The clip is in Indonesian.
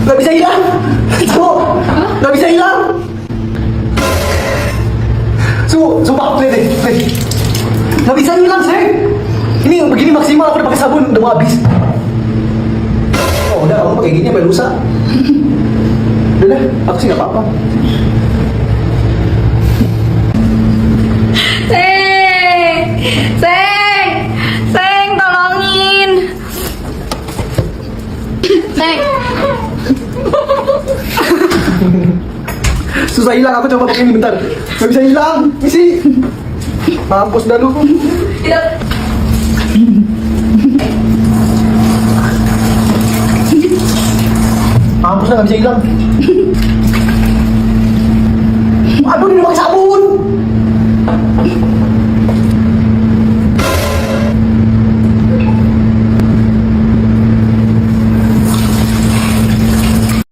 Nggak bisa hilang. Su, nggak bisa hilang. Sumpah, play. Nggak bisa hilang, Seng. Ini begini maksimal, aku udah pakai sabun, udah mau habis. Oh, udah, kamu pakai gini sampai lusa. Udah, aku sih nggak apa-apa. Seng, tolongin. Seng. Susah hilang, aku coba pakai ini bentar. Nggak bisa hilang, misi. Mampus dah lu. Tidak. Mampus dah, nggak bisa hilang. Aduh, ini udah pakai sabun.